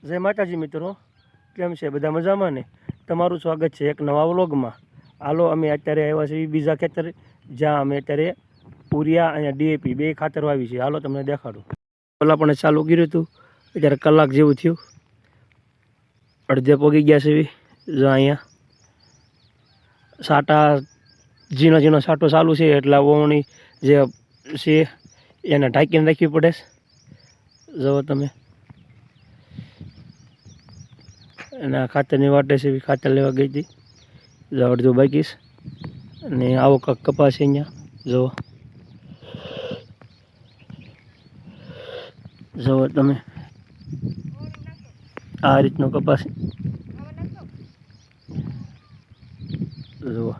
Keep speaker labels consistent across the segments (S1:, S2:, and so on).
S1: જય માતાજી મિત્રો, કેમ છે બધા મજામાં ને? તમારું સ્વાગત છે એક નવા વ્લોગમાં. હાલો અમે અત્યારે આવ્યા છીએ બીજા ખેતર, જ્યાં અમે અત્યારે ઉરિયા અને ડીએપી બે ખાતર વાવી છે. હાલો તમને દેખાડું. પહેલાં પણ ચાલુ કર્યું હતું, અત્યારે કલાક જેવું થયું, અડધે પોગી ગયા છે. જો અહીંયા સાટા ઝીણો ઝીણો સાટો ચાલુ છે, એટલે ઓવણી જે છે એને ઢાંકીને રાખવી પડે. જુઓ તમે, અને આ ખાતરની વાટે છે, ખાતર લેવા ગઈ હતી, અડધો બાકી છે. અને આવો કાંક કપાસ છે અહીંયા, જુઓ જુઓ તમે, આ રીતનો કપાસ જુઓ.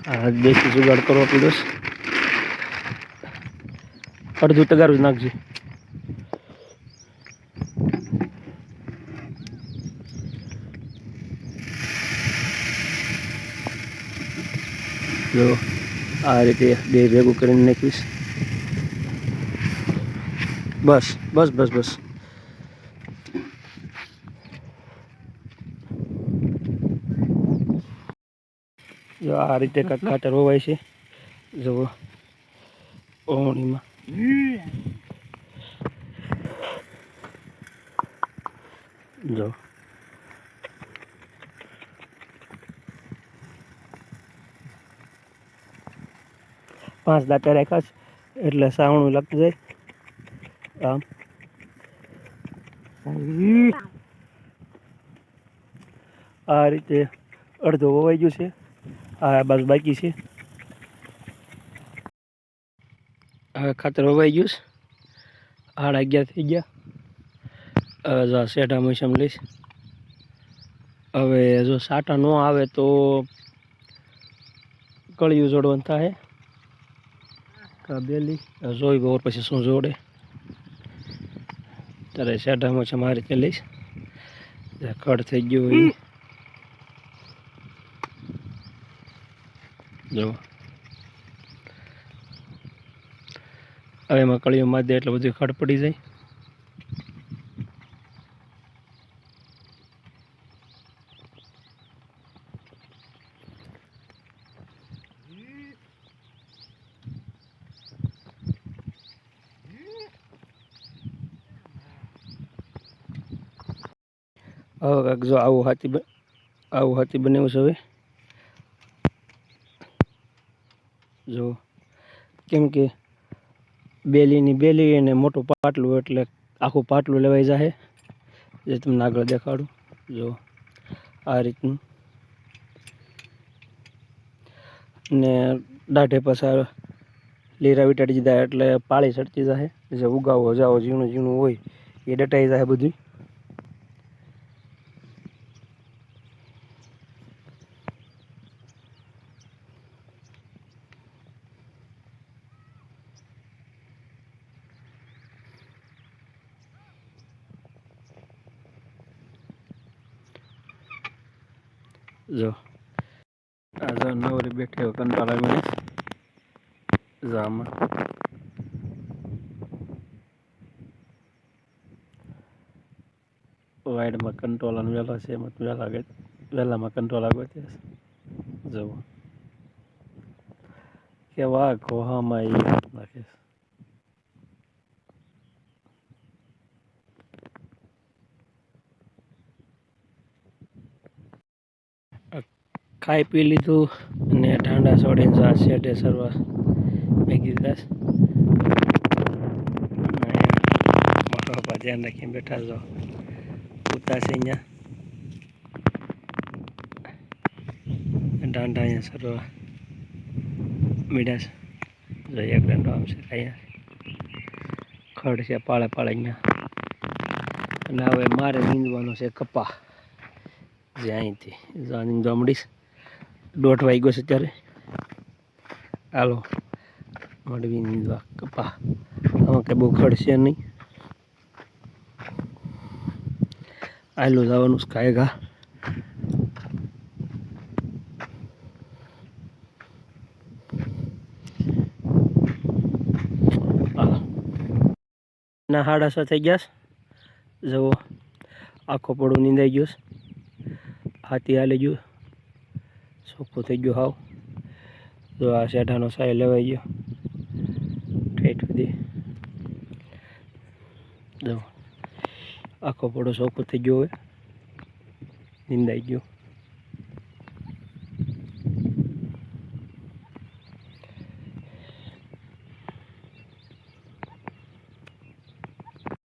S1: આ દેશી જુગાડ કરવો પડ્યો છે. અડધું તગારું જ નાખજો. જો આ રીતે બે ભેગું કરીને નાખીશ. બસ બસ બસ બસ. જો આ રીતે કાંઈક ખાતર હોવાય છે. જુઓ ઓવણીમાં જો પાંચ દાંતે રાખ્યા છે, એટલે સાવણું લાગતું જાય. આમ આ રીતે અડધો વવાઈ ગયું છે, આ બાજુ બાકી છે. હવે ખાતર વવાઈ ગયું છે, 11:30 થઈ ગયા. હવે જો શેઢા મોસમ લઈશ. હવે જો સાટા ન આવે તો કળિયું જોડવાનું થાય. બેલી જોઈ બપોર પછી શું જોડે, ત્યારે શેઢા મોસમ આ રીતે લઈશ. કડ થઈ ગયું હોય જો. હવે એમાં કળિયું મારી દે એટલે બધું ખડ પડી જાય. હવે કાંઈક જો આવું હાથી બનાવ્યું છે. હવે જો કેમ કે બેલી અને મોટું પાટલું, એટલે આખું પાટલું લેવાઈ જાય. જે તમને આગળ દેખાડું. જો આ રીતનું, ને દાઢે પાછા લીરા વીટાડી દીધા એટલે પાળી ચડતી જાય. જે ઉગાવો જાઓ ઝીણું ઝીણું હોય એ ડટાઈ જાય બધું. જો આ જો નવરી બેઠી હોય કંટાળા મને આમાં વાઇડમાં કંટ્રોલ વેલા છે, એમાં વહેલામાં કંટ્રોલ આગળ છે. જુઓ કેવા ઘોહામાં એ નાખે. ખાઈ પી લીધું અને ઠંડા છોડીને આ શેઢે સરવા મેગી દીધા. મોટા પપ્પા ધ્યાન રાખીને બેઠા છો, ઉતા છે અહીંયા ડાંડા અહીંયા સરવા મીઠા છે. જો એક દંડો આમ છે, અહીંયા ખડ છે પાળે પાળે અહીંયા. અને હવે મારે નીંદવાનો છે કપા, જે અહીંથી નીંદવા મળીશ. 1:30 વાગ્યો છે અત્યારે. હાલો મળવી નીંદવા કપા. આમાં કંઈ બહુ ખડ છે નહીં. આયલું જવાનું કાંઈ ઘા ના 6:30 થઈ ગયા છે. જુઓ આખો પડું નીંદાઈ ગયું છે. હાથી હાલી ગયું, ચોખ્ખું થઈ ગયું હાવ. જો આ શેઢાનો સાય લેવાઈ ગયો ઠેઠ સુધી. જો આખો પડો ચોખ્ખું થઈ ગયો, હવે નીંદાઈ ગયો.